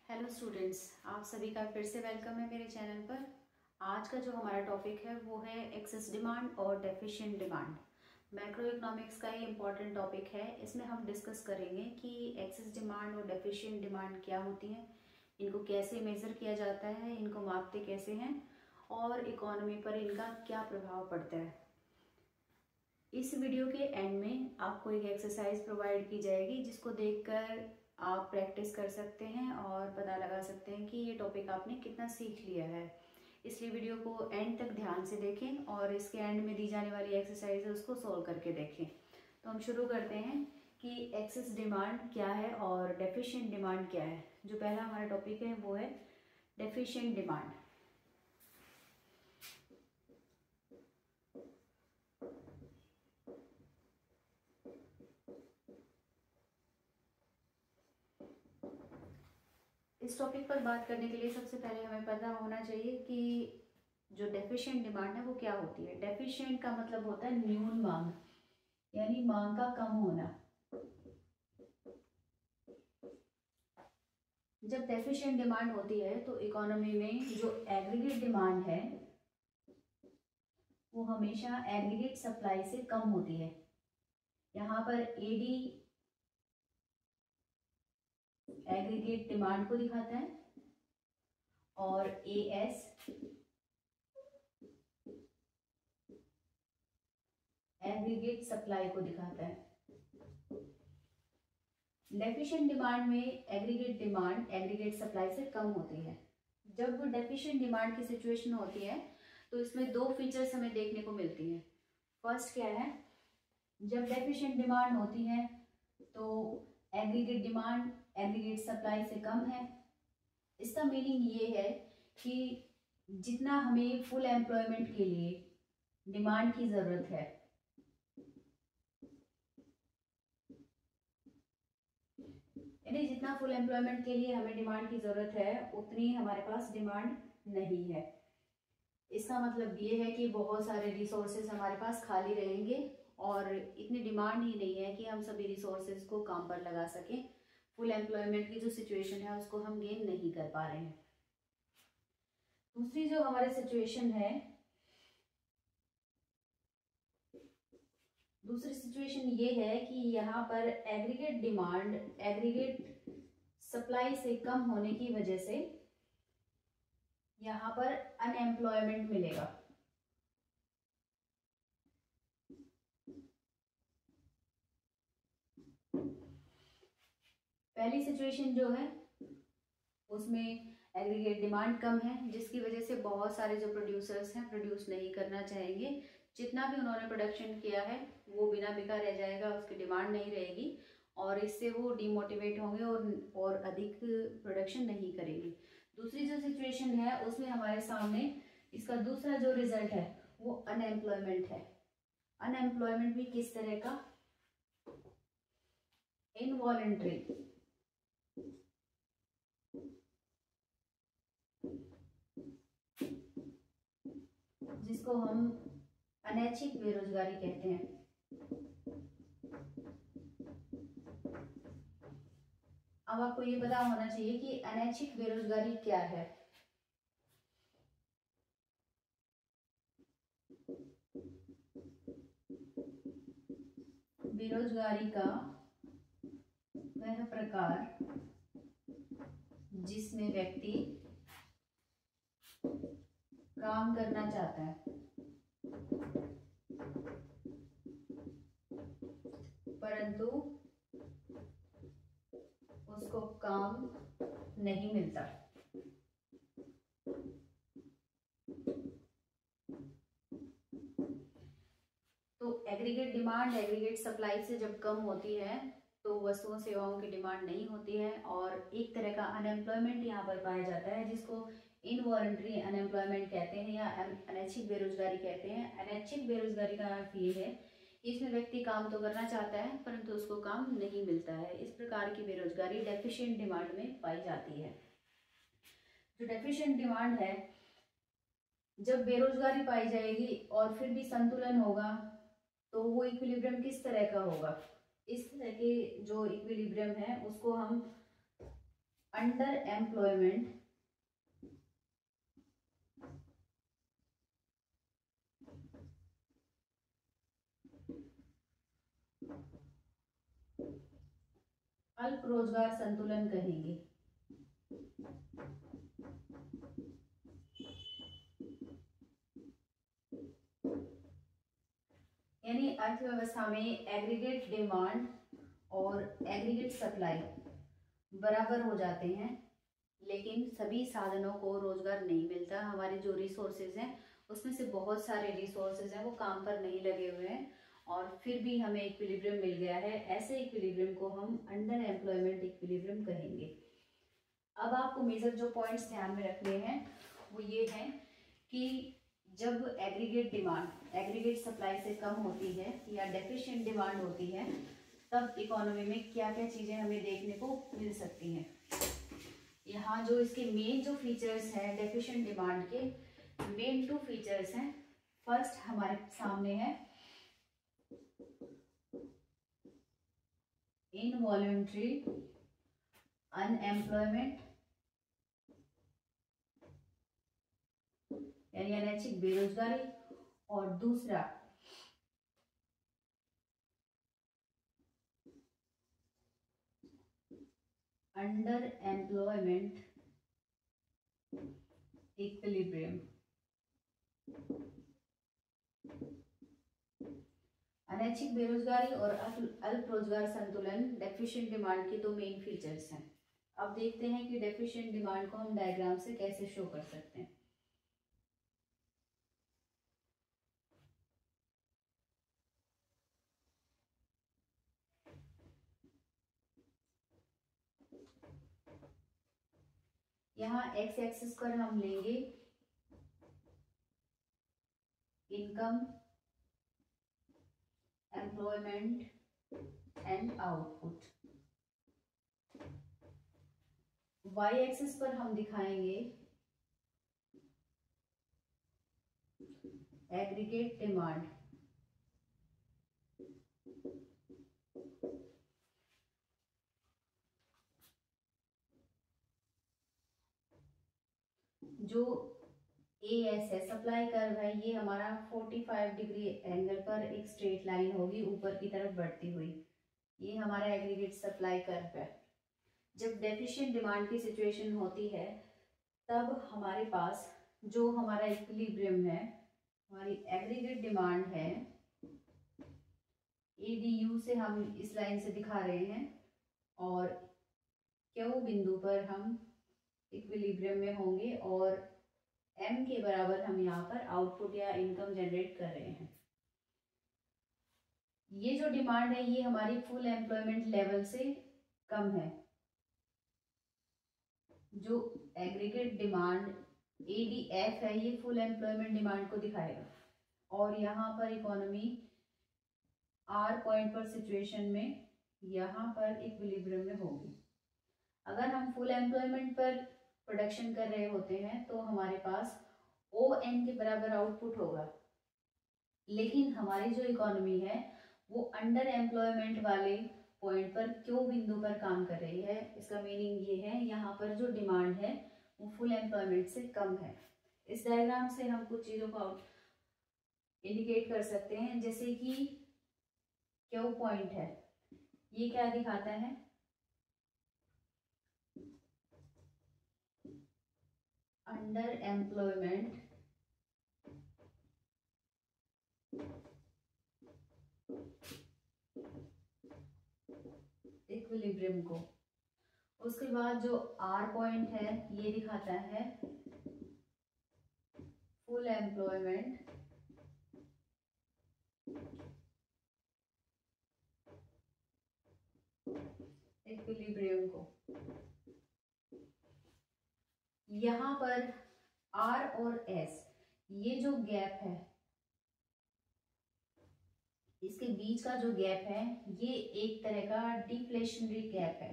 Hello students, आप सभी का फिर से वेलकम है मेरे चैनल पर। आज का जो हमारा टॉपिक है वो है एक्सेस डिमांड और डेफिशिएंट डिमांड। मैक्रो इकोनॉमिक्स का ये इम्पॉर्टेंट टॉपिक है। इसमें हम डिस्कस करेंगे कि एक्सेस डिमांड और डेफिशिएंट डिमांड क्या होती हैं, इनको कैसे मेज़र किया जाता है, इनको मापते कैसे हैं और इकोनॉमी पर इनका क्या प्रभाव पड़ता है। इस वीडियो के एंड में आपको एक एक्सरसाइज प्रोवाइड की जाएगी जिसको देखकर आप प्रैक्टिस कर सकते हैं और पता लगा सकते हैं कि ये टॉपिक आपने कितना सीख लिया है। इसलिए वीडियो को एंड तक ध्यान से देखें और इसके एंड में दी जाने वाली एक्सरसाइज है उसको सॉल्व करके देखें। तो हम शुरू करते हैं कि एक्सेस डिमांड क्या है और डेफिशिएंट डिमांड क्या है। जो पहला हमारा टॉपिक है वो है डेफिशिएंट डिमांड। इस टॉपिक पर बात करने के लिए सबसे पहले हमें पता होना चाहिए कि जो डेफिशिएंट डिमांड है वो क्या होती है। डेफिशिएंट का मतलब होता है न्यून मांग, यानी मांग का कम होना। जब डेफिशिएंट डिमांड होती है तो इकोनॉमी में जो एग्रीगेट डिमांड है वो हमेशा एग्रीगेट सप्लाई से कम होती है। यहाँ पर एडी एग्रीगेट डिमांड को दिखाता है और एएस एग्रीगेट सप्लाई को दिखाता है। डेफिशिएंट डिमांड में एग्रीगेट डिमांड एग्रीगेट सप्लाई से कम होती है। जब डेफिशिएंट डिमांड की सिचुएशन होती है तो इसमें दो फीचर्स हमें देखने को मिलती हैं। फर्स्ट क्या है, जब डेफिशिएंट डिमांड होती है तो एग्रीगेट डिमांड एग्रीगेट सप्लाई से कम है। इसका मीनिंग ये है कि जितना हमें फुल एम्प्लॉयमेंट के लिए डिमांड की ज़रूरत है, यानी जितना फुल एम्प्लॉयमेंट के लिए हमें डिमांड की ज़रूरत है उतनी हमारे पास डिमांड नहीं है। इसका मतलब ये है कि बहुत सारे रिसोर्सेज हमारे पास खाली रहेंगे और इतनी डिमांड ही नहीं है कि हम सभी रिसोर्सेज को काम पर लगा सकें। फुल एम्प्लॉयमेंट की जो सिचुएशन है उसको हम गेन नहीं कर पा रहे हैं। दूसरी जो हमारी सिचुएशन है, दूसरी सिचुएशन ये है कि यहाँ पर एग्रीगेट डिमांड एग्रीगेट सप्लाई से कम होने की वजह से यहाँ पर अनएम्प्लॉयमेंट मिलेगा। पहली सिचुएशन जो है उसमें एग्रीगेट डिमांड कम है जिसकी वजह से बहुत सारे जो प्रोड्यूसर्स हैं प्रोड्यूस नहीं करना चाहेंगे। जितना भी उन्होंने प्रोडक्शन किया है वो बिना बिका रह जाएगा, उसकी डिमांड नहीं रहेगी और इससे वो डिमोटिवेट होंगे और अधिक प्रोडक्शन नहीं करेंगे। दूसरी जो सिचुएशन है उसमें हमारे सामने इसका दूसरा जो रिजल्ट है वो अनएम्प्लॉयमेंट है। अनएम्प्लॉयमेंट भी किस तरह का, इनवॉलंटरी, जिसको हम अनैच्छिक बेरोजगारी कहते हैं। अब आपको ये पता होना चाहिए कि अनैच्छिक बेरोजगारी क्या है। बेरोजगारी का वह प्रकार जिसमें व्यक्ति काम करना चाहता है परंतु उसको काम नहीं मिलता। तो एग्रीगेट डिमांड एग्रीगेट सप्लाई से जब कम होती है तो वस्तुओं सेवाओं की डिमांड नहीं होती है और एक तरह का अनएम्प्लॉयमेंट यहाँ पर पाया जाता है जिसको इनवॉलंटरी अनएम्प्लॉयमेंट कहते हैं या अनैच्छिक बेरोजगारी कहते हैं। अनैच्छिक बेरोजगारी का अर्थ ये है कि इसमें व्यक्ति काम तो करना चाहता है परंतु उसको काम नहीं मिलता है। इस प्रकार की बेरोजगारी डेफिशिएंट डिमांड में पाई जाती है। जो डेफिशिएंट डिमांड है, जब बेरोजगारी पाई जाएगी और फिर भी संतुलन होगा तो वो इक्विलिब्रियम किस तरह का होगा। इस तरह के जो इक्विलिब्रियम है उसको हम अंडर एम्प्लॉयमेंट अल्प रोजगार संतुलन कहेंगे। यानी अर्थव्यवस्था में एग्रीगेट डिमांड और एग्रीगेट सप्लाई बराबर हो जाते हैं, लेकिन सभी साधनों को रोजगार नहीं मिलता। हमारे जो रिसोर्सेज हैं उसमें से बहुत सारे रिसोर्सेज हैं वो काम पर नहीं लगे हुए हैं और फिर भी हमें इक्विलिब्रियम मिल गया है। ऐसे इक्विलिब्रियम को हम अंडर एम्प्लॉयमेंट इक्विलिब्रियम कहेंगे। अब आपको मेजर जो पॉइंट्स ध्यान में रखने हैं वो ये हैं कि जब एग्रीगेट डिमांड एग्रीगेट सप्लाई से कम होती है या डेफिशिएंट डिमांड होती है, तब इकोनॉमी में क्या क्या चीजें हमें देखने को मिल सकती हैं। यहाँ जो इसके मेन जो फीचर्स हैं डेफिशिएंट डिमांड के, मेन 2 फीचर्स हैं। फर्स्ट हमारे सामने है इनवॉलंटरी अनएम्प्लॉयमेंट, यानी अनैच्छिक बेरोजगारी, और दूसरा अंडर एम्प्लॉयमेंट इक्विलिब्रियम। अनैच्छिक बेरोजगारी और अल्प रोजगार संतुलन डेफिशिएंट डिमांड के 2 मेन फीचर्स हैं। अब देखते हैं कि डेफिशिएंट डिमांड को हम डायग्राम से कैसे शो कर सकते हैं। यहाँ एक्स एक्सिस पर हम लेंगे income, employment and output. Y axis पर हम दिखाएंगे एग्रीगेट डिमांड, जो AS है सप्लाई कर्व है, ये हमारा 45 डिग्री एंगल पर एक स्ट्रेट लाइन होगी ऊपर की तरफ बढ़ती हुई। ये हमारा एग्रीगेट सप्लाई कर्व है। जब डेफिशिएंट डिमांड की सिचुएशन होती है तब हमारे पास जो हमारा इक्विलिब्रियम है, हमारी एग्रीगेट डिमांड है, ADU से हम इस लाइन से दिखा रहे हैं और Q बिंदु पर हम इक्विलिब्रियम में होंगे और M के बराबर हम यहाँ पर आउटपुट या इनकम जनरेट कर रहे हैं। ये जो डिमांड है ये हमारी फुल एम्प्लॉयमेंट लेवल से कम है। जो एग्रीगेट डिमांड ADF है ये फुल एम्प्लॉयमेंट डिमांड को दिखाएगा और यहाँ पर इकोनॉमी R पॉइंट पर सिचुएशन में यहाँ पर इक्विलिब्रियम में होगी। अगर हम फुल एम्प्लॉयमेंट पर प्रोडक्शन कर रहे होते हैं तो हमारे पास ON के बराबर आउटपुट होगा, लेकिन हमारी जो इकोनॉमी है वो अंडर एम्प्लॉयमेंट वाले पॉइंट पर Q बिंदु पर काम कर रही है। इसका मीनिंग ये है यहाँ पर जो डिमांड है वो फुल एम्प्लॉयमेंट से कम है। इस डायग्राम से हम कुछ चीज़ों को इंडिकेट कर सकते हैं, जैसे कि Q पॉइंट है, ये क्या दिखाता है, अंडर एम्प्लॉयमेंट इक्विलिब्रियम को। उसके बाद जो R पॉइंट है ये दिखाता है फुल एम्प्लॉयमेंट इक्विलिब्रियम को। यहाँ पर R और S ये जो गैप है, इसके बीच का जो गैप है ये एक तरह का डिफ्लेशनरी गैप है।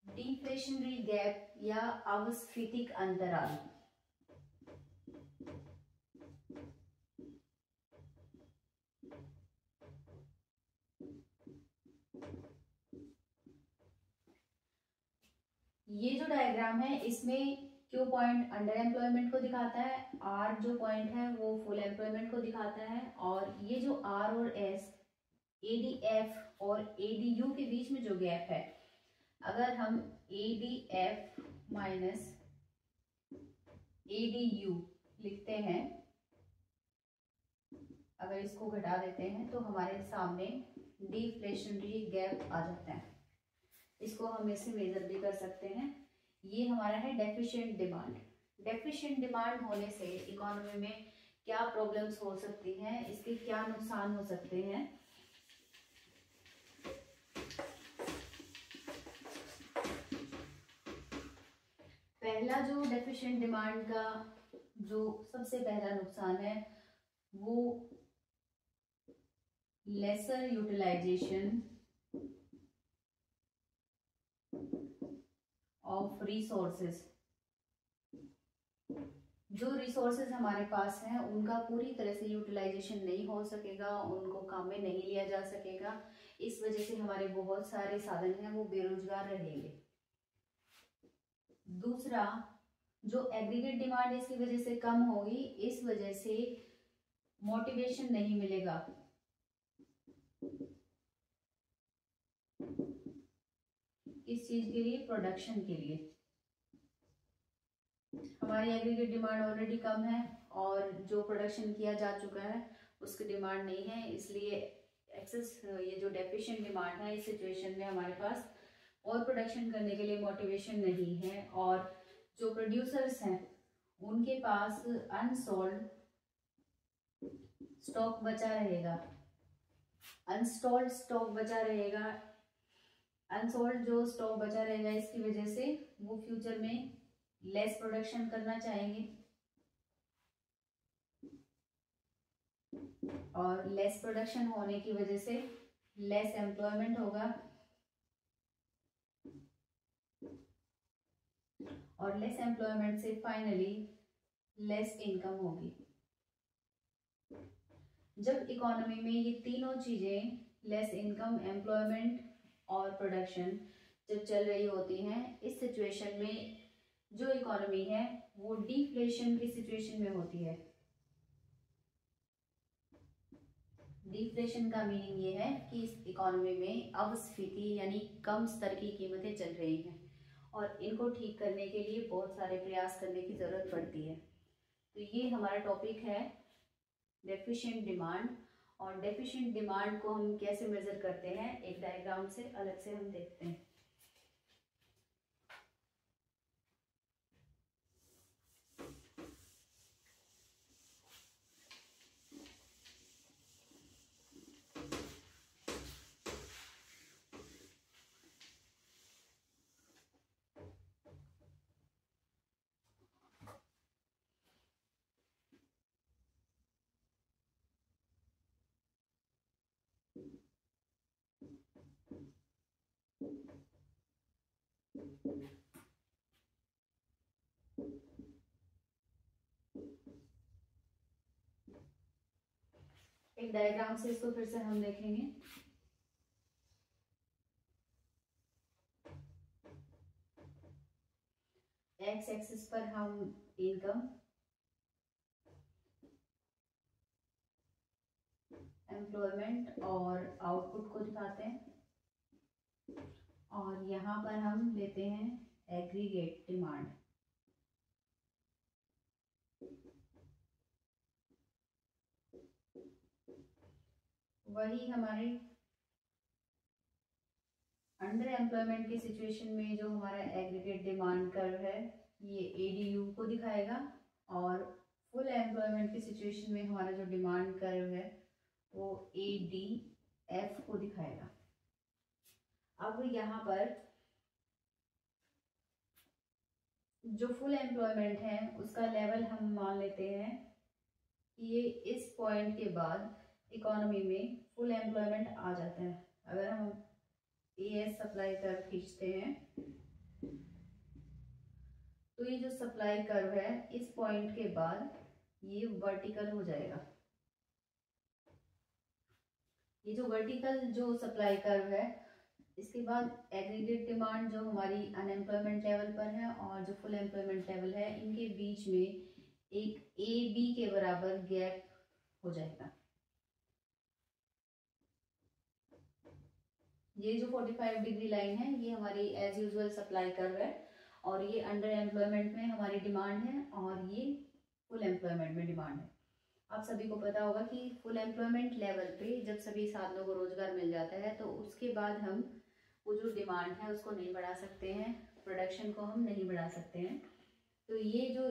डिफ्लेशनरी गैप या अवस्फीतिक अंतराल। ये जो डायग्राम है इसमें Q पॉइंट अंडर एम्प्लॉयमेंट को दिखाता है, R जो पॉइंट है वो फुल एम्प्लॉयमेंट को दिखाता है, और ये जो R और S, ADF और ADU के बीच में जो गैप है, अगर हम ADF माइनस ADU लिखते हैं, अगर इसको घटा देते हैं तो हमारे सामने डिफ्लेशनरी गैप आ जाता है। इसको हम इससे मेजर भी कर सकते हैं। ये हमारा है डेफिशिएंट डिमांड। डेफिशिएंट डिमांड होने से इकोनॉमी में क्या प्रॉब्लम्स हो सकती हैं, इसके क्या नुकसान हो सकते हैं। पहला जो डेफिशिएंट डिमांड का जो सबसे पहला नुकसान है वो लेसर यूटिलाइजेशन ऑफ रिसोर्सेज। जो रिसोर्सेज हमारे पास हैं उनका पूरी तरह से यूटिलाइजेशन नहीं हो सकेगा, उनको काम में नहीं लिया जा सकेगा। इस वजह से हमारे बहुत सारे साधन हैं वो बेरोजगार रहेंगे। दूसरा, जो एग्रीगेट डिमांड इसकी वजह से कम होगी, इस वजह से मोटिवेशन नहीं मिलेगा। इस चीज के लिए, प्रोडक्शन के लिए हमारी एग्रीगेट डिमांड ऑलरेडी कम है और जो प्रोडक्शन किया जा चुका है उसकी डिमांड नहीं है, इसलिए एक्सेस ये जो डेफिशिएंट डिमांड है इस सिचुएशन में हमारे पास और प्रोडक्शन करने के लिए मोटिवेशन नहीं है, और जो प्रोड्यूसर्स हैं उनके पास अनसोल्ड स्टॉक बचा रहेगा, अनस्टॉल्ड स्टॉक बचा रहेगा। अनसोल्ड जो स्टॉक बचा रहेगा इसकी वजह से वो फ्यूचर में लेस प्रोडक्शन करना चाहेंगे और लेस प्रोडक्शन होने की वजह से लेस एम्प्लॉयमेंट होगा और लेस एम्प्लॉयमेंट से फाइनली लेस इनकम होगी। जब इकोनॉमी में ये तीनों चीजें, लेस इनकम, एम्प्लॉयमेंट और प्रोडक्शन, जब चल रही होती हैं, इस सिचुएशन में जो इकोनॉमी है वो डिफ्लेशन की सिचुएशन में होती है। डिफ्लेशन का मीनिंग ये है कि इस इकोनॉमी में अपस्फीति यानी कम स्तर की कीमतें चल रही हैं और इनको ठीक करने के लिए बहुत सारे प्रयास करने की जरूरत पड़ती है। तो ये हमारा टॉपिक है डेफिशिएंट डिमांड, और डेफिशिएंट डिमांड को हम कैसे मेजर करते हैं एक डायग्राम से अलग से हम देखते हैं। एक डायग्राम से इसको फिर से हम देखेंगे। एक्स एक्सिस पर हम इनकम, एम्प्लॉयमेंट और आउटपुट को दिखाते हैं और यहाँ पर हम लेते हैं एग्रीगेट डिमांड। वही हमारे अंडर एम्प्लॉयमेंट की सिचुएशन में जो हमारा एग्रीगेट डिमांड कर्व है ये एडीयू को दिखाएगा और फुल एम्प्लॉयमेंट की सिचुएशन में हमारा जो डिमांड कर्व है वो एडीएफ को दिखाएगा। अब यहाँ पर जो फुल एम्प्लॉयमेंट है उसका लेवल हम मान लेते हैं कि ये इस पॉइंट के बाद इकोनॉमी में फुल एम्प्लॉयमेंट आ जाता है। अगर हम एएस सप्लाई कर्व खींचते हैं तो ये जो सप्लाई कर्व है इस पॉइंट के बाद ये वर्टिकल हो जाएगा। ये जो वर्टिकल जो सप्लाई कर्व है इसके बाद एग्रीगेट डिमांड जो हमारी अनएम्प्लॉयमेंट लेवल पर है और जो फुल एम्प्लॉयमेंट लेवल है, इनके बीच में एक ए बी के बराबर गैप हो जाएगा। ये जो 45 डिग्री लाइन है ये हमारी एज यूजुअल सप्लाई कर्व है और ये अंडर एम्प्लॉयमेंट में हमारी डिमांड है और ये फुल एम्प्लॉयमेंट में डिमांड है। आप सभी को पता होगा कि फुल एम्प्लॉयमेंट लेवल पे जब सभी साधनों को रोजगार मिल जाता है तो उसके बाद हम वो जो डिमांड है उसको नहीं बढ़ा सकते हैं, प्रोडक्शन को हम नहीं बढ़ा सकते हैं। तो ये जो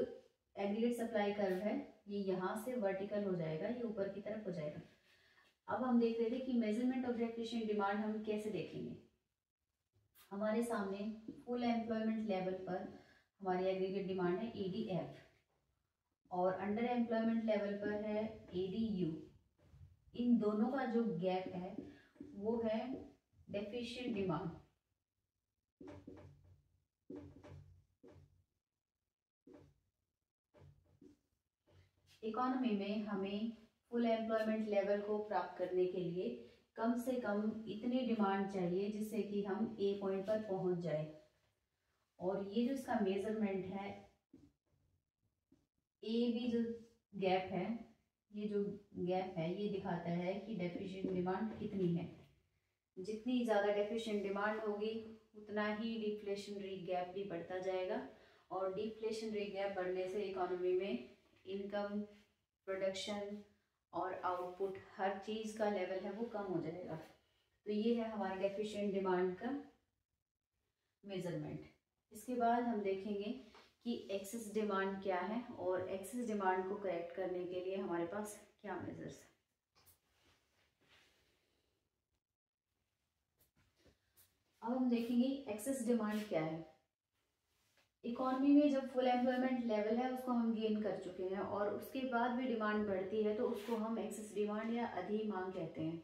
एग्रीगेट सप्लाई कर्व है ये यहाँ से वर्टिकल हो जाएगा, ये ऊपर की तरफ हो जाएगा। अब हम देख रहे थे कि मेजरमेंट ऑफ डेफिशिएंट डिमांड हम कैसे देखेंगे। हमारे सामने फुल एम्प्लॉयमेंट लेवल पर हमारी एग्रीगेट डिमांड है EDF और अंडर एम्प्लॉयमेंट लेवल पर है ADU। इन दोनों का जो गैप है वो है डेफिशिएंट डिमांड। इकोनॉमी में हमें फुल एम्प्लॉयमेंट लेवल को प्राप्त करने के लिए कम से कम इतनी डिमांड चाहिए जिससे कि हम ए पॉइंट पर पहुंच जाए। और ये जो इसका मेजरमेंट है ए बी जो गैप है, ये जो गैप है ये दिखाता है कि डेफिशिएंट डिमांड कितनी है। जितनी ज़्यादा डेफिशिएंट डिमांड होगी उतना ही डिफ्लेशनरी गैप भी बढ़ता जाएगा और डिफ्लेशनरी गैप बढ़ने से इकोनॉमी में इनकम, प्रोडक्शन और आउटपुट हर चीज़ का लेवल है वो कम हो जाएगा। तो ये है हमारा डेफिशिएंट डिमांड का मेजरमेंट। इसके बाद हम देखेंगे कि एक्सेस डिमांड क्या है और एक्सेस डिमांड को करेक्ट करने के लिए हमारे पास क्या मेजर्स है। अब हम देखेंगे एक्सेस डिमांड क्या है। इकोनॉमी में जब फुल एम्प्लॉयमेंट लेवल है उसको हम गेन कर चुके हैं और उसके बाद भी डिमांड बढ़ती है तो उसको हम एक्सेस डिमांड या अधि मांग कहते हैं।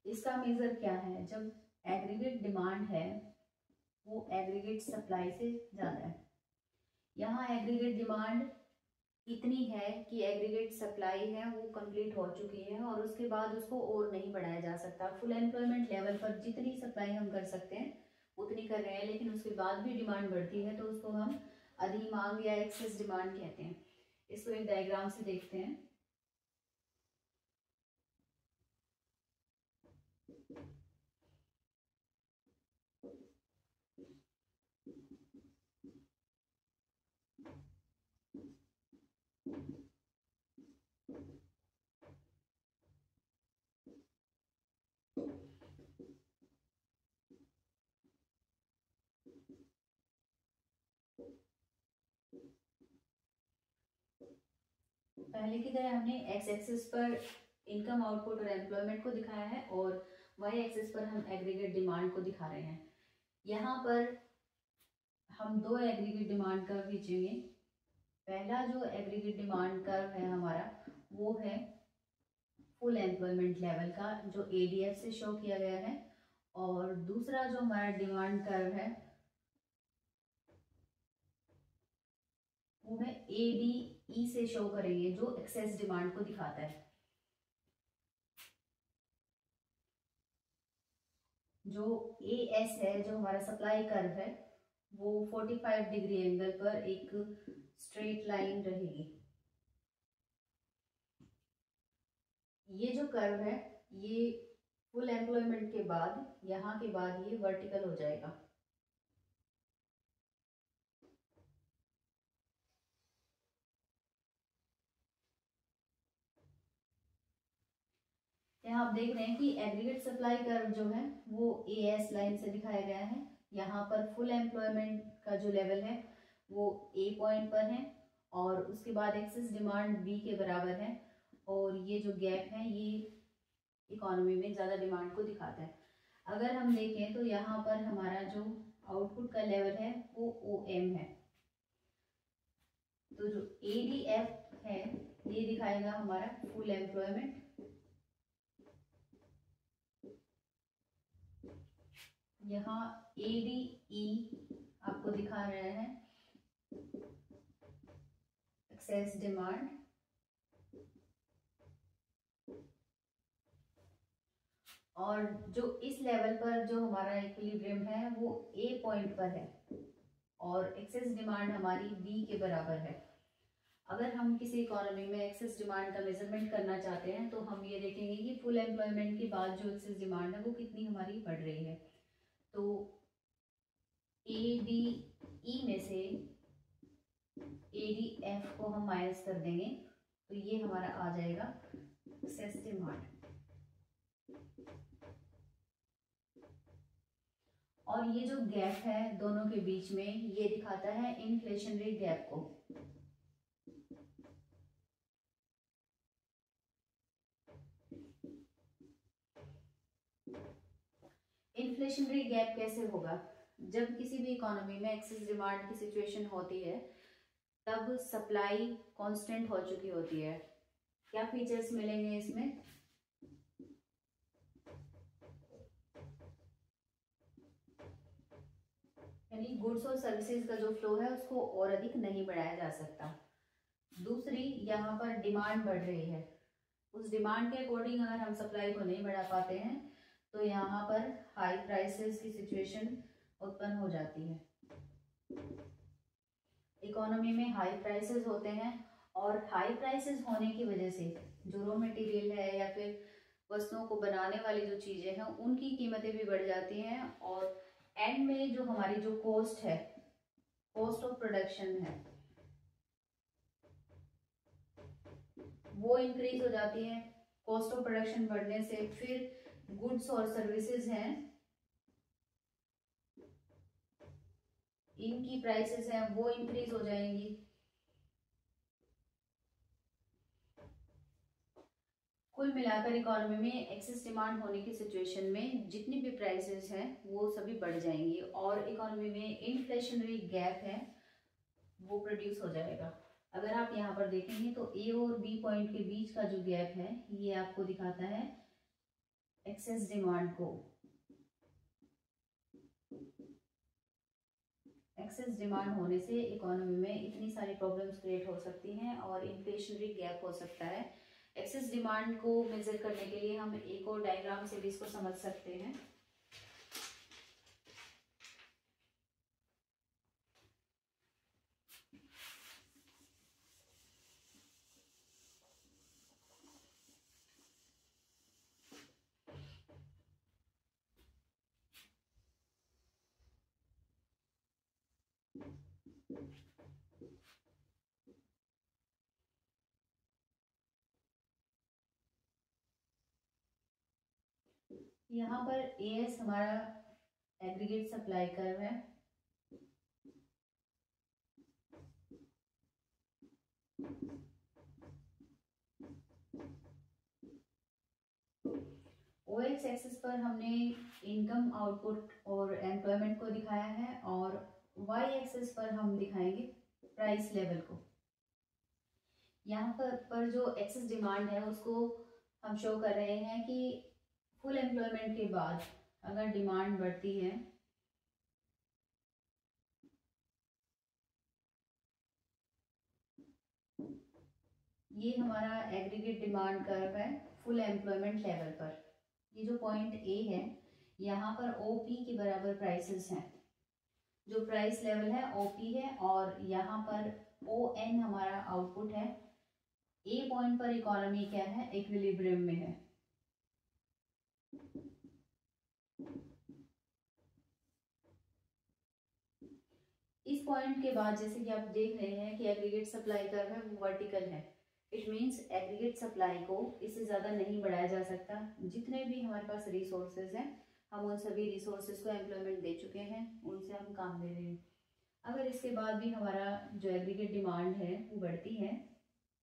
इसका मेजर क्या है, जब एग्रीगेट डिमांड है वो एग्रीगेट सप्लाई से ज़्यादा है। यहाँ एग्रीगेट डिमांड इतनी है कि एग्रीगेट सप्लाई है वो कंप्लीट हो चुकी है और उसके बाद उसको और नहीं बढ़ाया जा सकता। फुल एम्प्लॉयमेंट लेवल पर जितनी सप्लाई हम कर सकते हैं उतनी कर रहे हैं, लेकिन उसके बाद भी डिमांड बढ़ती है तो उसको हम अधिमांग या एक्सेस डिमांड कहते हैं। इसको एक डायग्राम से देखते हैं। पहले की तरह हमने एक्स एक्सिस पर इनकम, आउटपुट और एम्प्लॉयमेंट को दिखाया है और वाई एक्सिस पर हम एग्रीगेट डिमांड को दिखा रहे हैं। यहाँ पर हम दो एग्रीगेट डिमांड कर्व खींचेंगे। पहला जो एग्रीगेट डिमांड कर्व है हमारा वो है फुल एम्प्लॉयमेंट लेवल का जो ADF से शो किया गया है और दूसरा जो हमारा डिमांड कर्व है वो है ADE से शो करेंगे जो एक्सेस डिमांड को दिखाता है। जो AS है जो हमारा सप्लाई कर्व है वो 45 डिग्री एंगल पर एक स्ट्रेट लाइन रहेगी। ये जो कर्व है ये फुल एम्प्लॉयमेंट के बाद यहाँ के बाद ये वर्टिकल हो जाएगा। यहाँ आप देख रहे हैं कि एग्रीगेट सप्लाई कर्व जो है वो AS लाइन से दिखाया गया है। यहाँ पर फुल एम्प्लॉयमेंट का जो लेवल है वो A पॉइंट पर है और उसके बाद एक्सेस डिमांड B के बराबर है और ये जो गैप है ये इकोनॉमी में ज़्यादा डिमांड को दिखाता है। अगर हम देखें तो यहाँ पर हमारा जो आउटपुट का लेवल है वो OM है। तो जो ADF है ये दिखाएगा हमारा फुल एम्प्लॉयमेंट, यहाँ ADE आपको दिखा रहे हैं एक्सेस डिमांड, और जो इस लेवल पर जो हमारा इक्विलिब्रियम है वो ए पॉइंट पर है और एक्सेस डिमांड हमारी बी के बराबर है। अगर हम किसी इकोनॉमी में एक्सेस डिमांड का मेजरमेंट करना चाहते हैं तो हम ये देखेंगे कि फुल एम्प्लॉयमेंट के बाद जो एक्सेस डिमांड है वो कितनी हमारी बढ़ रही है। तो ए डी ई में से ए डी एफ को हम माइनस कर देंगे तो ये हमारा आ जाएगा एक्सेस डिमांड। और ये जो गैप है दोनों के बीच में ये दिखाता है इन्फ्लेशनरी गैप को। इन्फ्लेशनरी गैप कैसे होगा? जब किसी भी इकोनॉमी में एक्सेस डिमांड की सिचुएशन होती है तब सप्लाई कांस्टेंट हो चुकी होती है। क्या फीचर्स मिलेंगे इसमें? यानी गुड्स और सर्विसेज का जो फ्लो है उसको और अधिक नहीं बढ़ाया जा सकता। दूसरी, यहाँ पर डिमांड बढ़ रही है, उस डिमांड के अकॉर्डिंग अगर हम सप्लाई को नहीं बढ़ा पाते हैं तो यहाँ पर हाई प्राइसेस की सिचुएशन उत्पन्न हो जाती है। इकोनॉमी में हाई प्राइसेस होते हैं और हाई प्राइसेस होने की वजह से जो रॉ मटेरियल है या फिर वस्तुओं को बनाने वाली जो चीजें हैं उनकी कीमतें भी बढ़ जाती हैं और एंड में जो हमारी जो कॉस्ट है, कॉस्ट ऑफ प्रोडक्शन है, वो इंक्रीज हो जाती है। कॉस्ट ऑफ प्रोडक्शन बढ़ने से फिर गुड्स और सर्विसेज हैं, इनकी प्राइसेस हैं वो इंक्रीज हो जाएंगी। कुल मिलाकर इकोनॉमी में एक्सेस डिमांड होने की सिचुएशन में जितनी भी प्राइसेस हैं वो सभी बढ़ जाएंगी और इकोनॉमी में इन्फ्लेशनरी गैप है वो प्रोड्यूस हो जाएगा। अगर आप यहाँ पर देखेंगे तो ए और बी पॉइंट के बीच का जो गैप है ये आपको दिखाता है एक्सेस डिमांड को। एक्सेस डिमांड होने से इकोनॉमी में इतनी सारी प्रॉब्लम्स क्रिएट हो सकती हैं और इन्फ्लेशनरी गैप हो सकता है। एक्सेस डिमांड को मेजर करने के लिए हम एक और डायग्राम से भी इसको समझ सकते हैं। यहाँ पर एएस हमारा एग्रीगेट सप्लाई कर्व है, ओएक्स एक्सिस पर हमने इनकम, आउटपुट और एम्प्लॉयमेंट को दिखाया है और वाई एक्सिस पर हम दिखाएंगे प्राइस लेवल को। यहाँ पर जो एक्सेस डिमांड है उसको हम शो कर रहे हैं कि फुल एम्प्लॉयमेंट के बाद अगर डिमांड बढ़ती है ये हमारा एग्रीगेट डिमांड कर्व है फुल एम्प्लॉयमेंट लेवल पर। ये जो पॉइंट ए है यहाँ पर ओपी के बराबर प्राइसेस हैं, जो प्राइस लेवल है ओपी है और यहाँ पर ओ एन हमारा आउटपुट है। ए पॉइंट पर इकोनॉमी क्या है? इक्विलिब्रियम में है। इस पॉइंट के बाद जैसे कि आप देख रहे हैं कि एग्रीगेट सप्लाई कर्व है वो वर्टिकल है। इट मीन्स एग्रीगेट सप्लाई को इससे ज़्यादा नहीं बढ़ाया जा सकता। जितने भी हमारे पास रिसोर्सेज हैं हम उन सभी रिसोर्सेज को एम्प्लॉयमेंट दे चुके हैं, उनसे हम काम ले रहे हैं। अगर इसके बाद भी हमारा जो एग्रीगेट डिमांड है वो बढ़ती है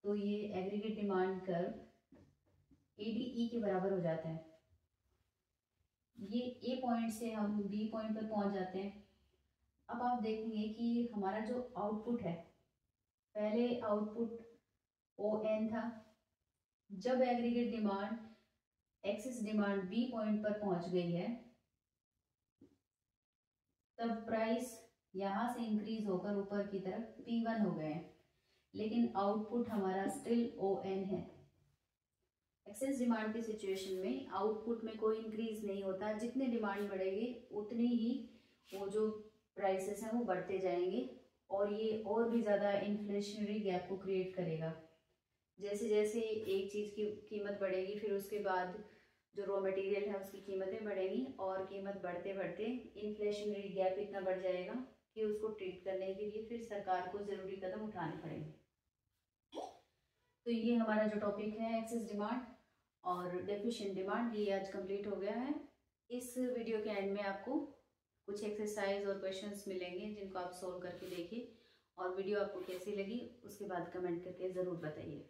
तो ये एग्रीगेट डिमांड कर्व एडीई के बराबर हो जाता है। ये ए पॉइंट से हम बी पॉइंट पर पहुंच जाते हैं। अब आप देखेंगे कि हमारा जो आउटपुट है, पहले आउटपुट ओ एन था, जब aggregate demand excess demand B point पर पहुंच गई है तब प्राइस यहां से इंक्रीज होकर ऊपर की तरफ P1 हो गए हैं, लेकिन आउटपुट हमारा स्टिल ओ एन है। एक्सेस डिमांड की सिचुएशन में आउटपुट में कोई इंक्रीज नहीं होता, जितने डिमांड बढ़ेगी उतनी ही वो जो प्राइसेस हैं वो बढ़ते जाएंगे और ये और भी ज़्यादा इन्फ्लेशनरी गैप को क्रिएट करेगा। जैसे जैसे एक चीज़ की कीमत बढ़ेगी फिर उसके बाद जो रॉ मटेरियल है उसकी कीमतें बढ़ेंगी और कीमत बढ़ते बढ़ते इन्फ्लेशनरी गैप इतना बढ़ जाएगा कि उसको ट्रीट करने के लिए फिर सरकार को ज़रूरी कदम उठाने पड़ेंगे। तो ये हमारा जो टॉपिक है एक्सेस डिमांड और डेफिशिएंट डिमांड, ये आज कंप्लीट हो गया है। इस वीडियो के एंड में आपको कुछ एक्सरसाइज और क्वेश्चंस मिलेंगे जिनको आप सोल्व करके देखिए और वीडियो आपको कैसी लगी उसके बाद कमेंट करके ज़रूर बताइए।